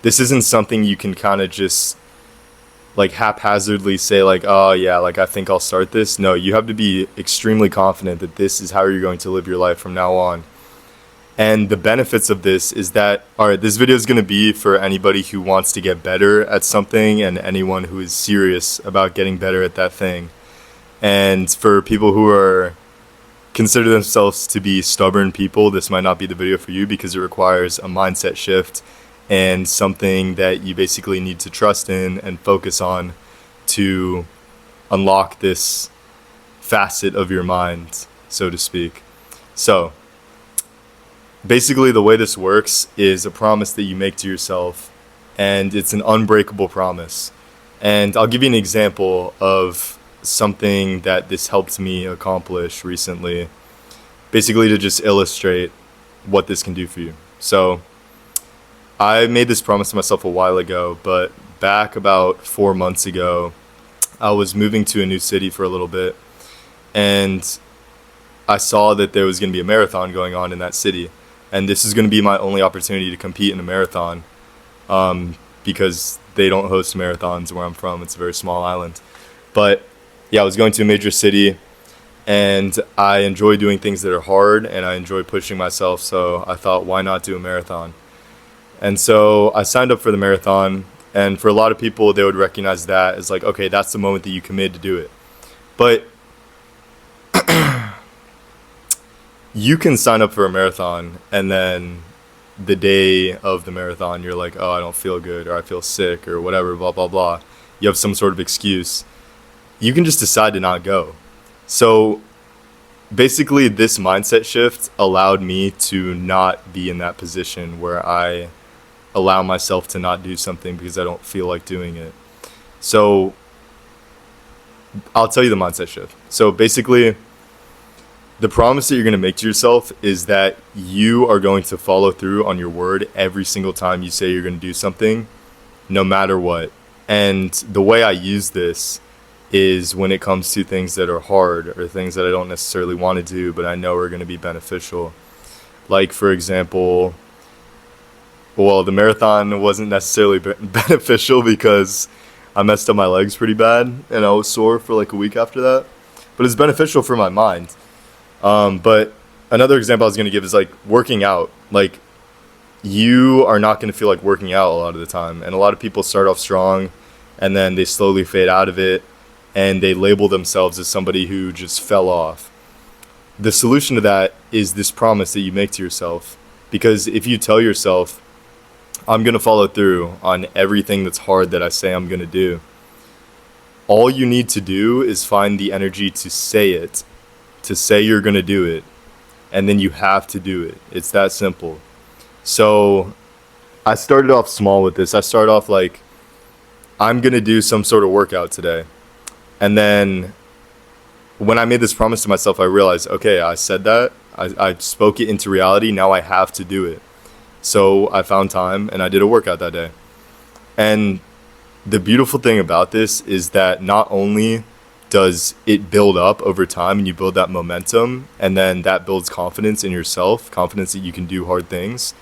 This isn't something you can kind of just like haphazardly say like, oh yeah, like I think I'll start this. No, you have to be extremely confident that this is how you're going to live your life from now on. And the benefits of this is that, all right, this video is going to be for anybody who wants to get better at something and anyone who is serious about getting better at that thing. And for people who are consider themselves to be stubborn people, this might not be the video for you because it requires a mindset shift and something that you basically need to trust in and focus on to unlock this facet of your mind, so to speak. So basically the way this works is a promise that you make to yourself, and it's an unbreakable promise. And I'll give you an example of something that this helped me accomplish recently, basically to just illustrate what this can do for you. So I made this promise to myself a while ago, but back about 4 months ago, I was moving to a new city for a little bit, and I saw that there was going to be a marathon going on in that city. And this is going to be my only opportunity to compete in a marathon, because they don't host marathons where I'm from. It's a very small island. But yeah, I was going to a major city, and I enjoy doing things that are hard, and I enjoy pushing myself. So I thought, why not do a marathon? And so I signed up for the marathon, and for a lot of people, they would recognize that as like, okay, that's the moment that you commit to do it. But you can sign up for a marathon, and then the day of the marathon, you're like, oh, I don't feel good, or I feel sick, or whatever, blah, blah, blah. You have some sort of excuse. You can just decide to not go. So basically, this mindset shift allowed me to not be in that position where I allow myself to not do something because I don't feel like doing it. So I'll tell you the mindset shift. So basically, the promise that you're going to make to yourself is that you are going to follow through on your word every single time you say you're going to do something, no matter what. And the way I use this is when it comes to things that are hard or things that I don't necessarily want to do, but I know are going to be beneficial. Like, for example, well, the marathon wasn't necessarily beneficial because I messed up my legs pretty bad and I was sore for like a week after that. But it's beneficial for my mind. But another example I was going to give is like working out. Like, you are not going to feel like working out a lot of the time. And a lot of people start off strong and then they slowly fade out of it and they label themselves as somebody who just fell off. The solution to that is this promise that you make to yourself. Because if you tell yourself, I'm going to follow through on everything that's hard that I say I'm going to do, all you need to do is find the energy to say it, to say you're going to do it, and then you have to do it. It's that simple. So I started off small with this. I started off like, I'm going to do some sort of workout today. And then when I made this promise to myself, I realized, okay, I said that. I spoke it into reality. Now I have to do it. So I found time and I did a workout that day. And the beautiful thing about this is that not only does it build up over time and you build that momentum, and then that builds confidence in yourself, confidence that you can do hard things,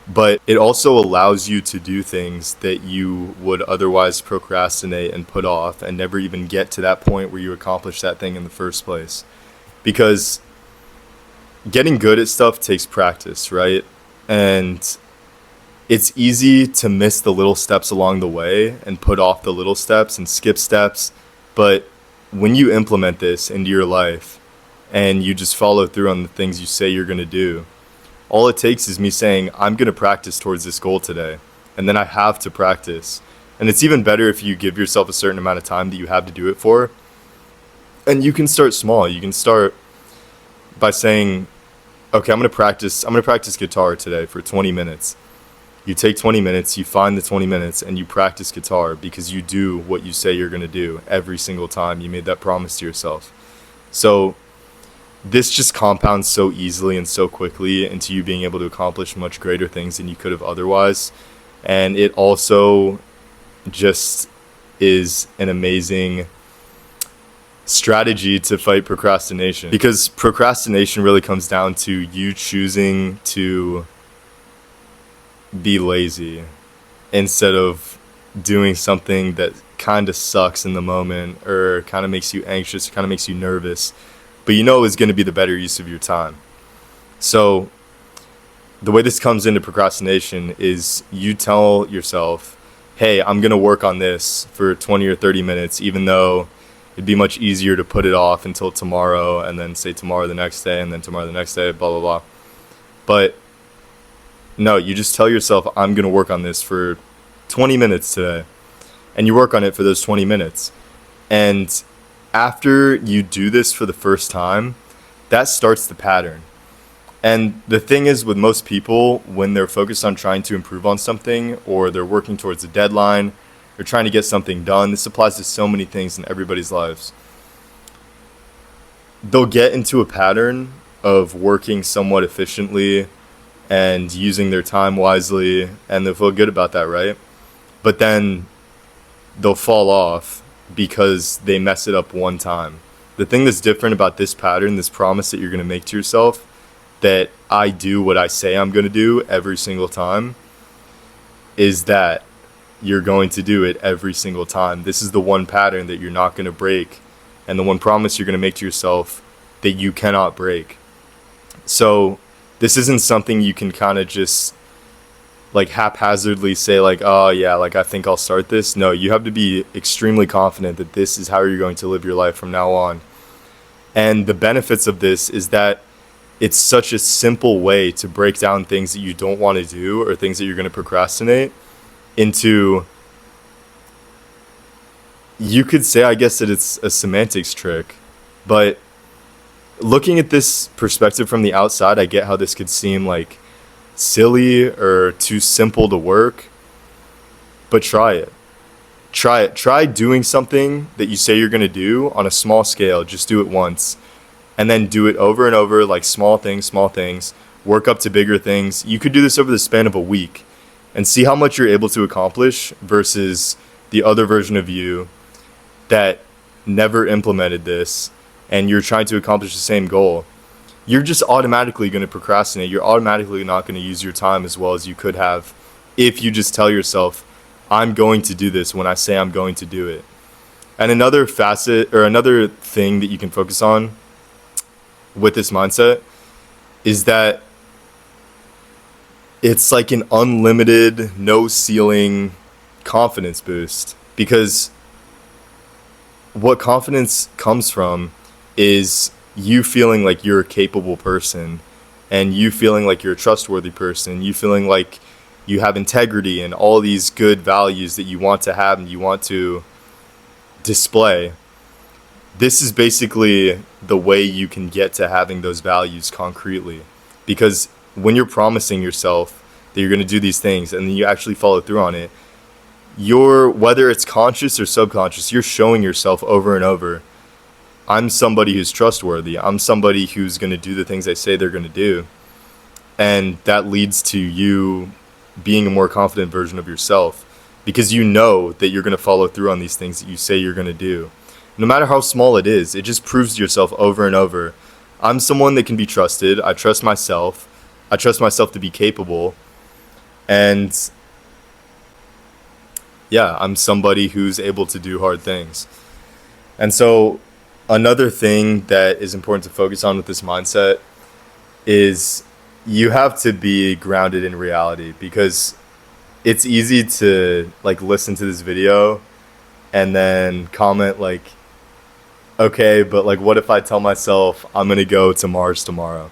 but it also allows you to do things that you would otherwise procrastinate and put off and never even get to that point where you accomplish that thing in the first place. Because getting good at stuff takes practice, right? And it's easy to miss the little steps along the way and put off the little steps and skip steps. But when you implement this into your life and you just follow through on the things you say you're going to do, all it takes is me saying, I'm going to practice towards this goal today. And then I have to practice. And it's even better if you give yourself a certain amount of time that you have to do it for. And you can start small. You can start by saying, okay, I'm going to practice guitar today for 20 minutes. You take 20 minutes, you find the 20 minutes, and you practice guitar because you do what you say you're going to do every single time you made that promise to yourself. So this just compounds so easily and so quickly into you being able to accomplish much greater things than you could have otherwise. And it also just is an amazing strategy to fight procrastination, because procrastination really comes down to you choosing to be lazy. instead of doing something that kind of sucks in the moment or kind of makes you anxious, kind of makes you nervous, but you know is going to be the better use of your time. So the way this comes into procrastination is you tell yourself, hey, I'm going to work on this for 20 or 30 minutes, even though it'd be much easier to put it off until tomorrow and then say tomorrow the next day and then tomorrow the next day, blah, blah, blah. But no, you just tell yourself, I'm going to work on this for 20 minutes today. And you work on it for those 20 minutes. And after you do this for the first time, that starts the pattern. And the thing is, with most people, when they're focused on trying to improve on something or they're working towards a deadline or trying to get something done, this applies to so many things in everybody's lives. They'll get into a pattern of working somewhat efficiently and using their time wisely, and they'll feel good about that, right? But then they'll fall off because they mess it up one time. The thing that's different about this pattern, this promise that you're going to make to yourself, that I do what I say I'm going to do every single time, is that you're going to do it every single time. This is the one pattern that you're not going to break, and the one promise you're going to make to yourself that you cannot break. So this isn't something you can kind of just like haphazardly say like, oh yeah, like I think I'll start this. No, you have to be extremely confident that this is how you're going to live your life from now on. And the benefits of this is that it's such a simple way to break down things that you don't want to do or things that you're going to procrastinate into, you could say, I guess, that it's a semantics trick. But looking at this perspective from the outside, I get how this could seem like silly or too simple to work. But try it. Try it. Try doing something that you say you're going to do on a small scale. Just do it once. And then do it over and over, like small things, work up to bigger things. You could do this over the span of a week and see how much you're able to accomplish versus the other version of you that never implemented this, and you're trying to accomplish the same goal. You're just automatically going to procrastinate. You're automatically not going to use your time as well as you could have if you just tell yourself, I'm going to do this when I say I'm going to do it. And another facet or another thing that you can focus on with this mindset is that it's like an unlimited, no ceiling confidence boost, because what confidence comes from is you feeling like you're a capable person and you feeling like you're a trustworthy person, you feeling like you have integrity and all these good values that you want to have and you want to display. This is basically the way you can get to having those values concretely. Because when you're promising yourself that you're going to do these things and then you actually follow through on it, whether it's conscious or subconscious, you're showing yourself over and over, I'm somebody who's trustworthy. I'm somebody who's going to do the things I say they're going to do. And that leads to you being a more confident version of yourself, because you know that you're going to follow through on these things that you say you're going to do. No matter how small it is, it just proves to yourself over and over, I'm someone that can be trusted. I trust myself. I trust myself to be capable. And yeah, I'm somebody who's able to do hard things. And so another thing that is important to focus on with this mindset is you have to be grounded in reality, because it's easy to like listen to this video and then comment like, okay, but like, what if I tell myself I'm going to go to Mars tomorrow?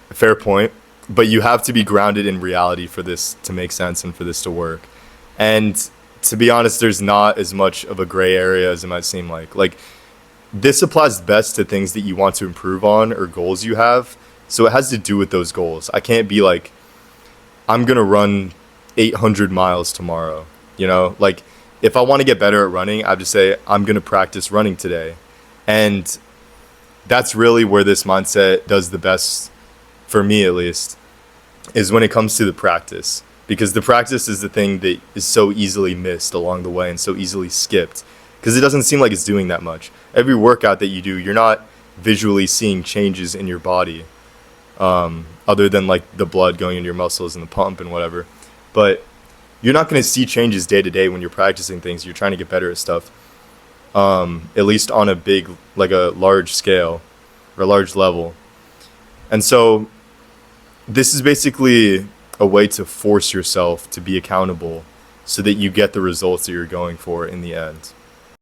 Fair point. But you have to be grounded in reality for this to make sense and for this to work. And to be honest, there's not as much of a gray area as it might seem like. Like, this applies best to things that you want to improve on or goals you have. So it has to do with those goals. I can't be like, I'm going to run 800 miles tomorrow. You know, like, if I want to get better at running, I have to say, I'm going to practice running today. And that's really where this mindset does the best, for me at least, is when it comes to the practice. Because the practice is the thing that is so easily missed along the way and so easily skipped. Because it doesn't seem like it's doing that much. Every workout that you do, you're not visually seeing changes in your body, other than like the blood going into your muscles and the pump and whatever. But you're not going to see changes day to day when you're practicing things. You're trying to get better at stuff, at least on a big, like a large scale or a large level. And so this is basically a way to force yourself to be accountable so that you get the results that you're going for in the end.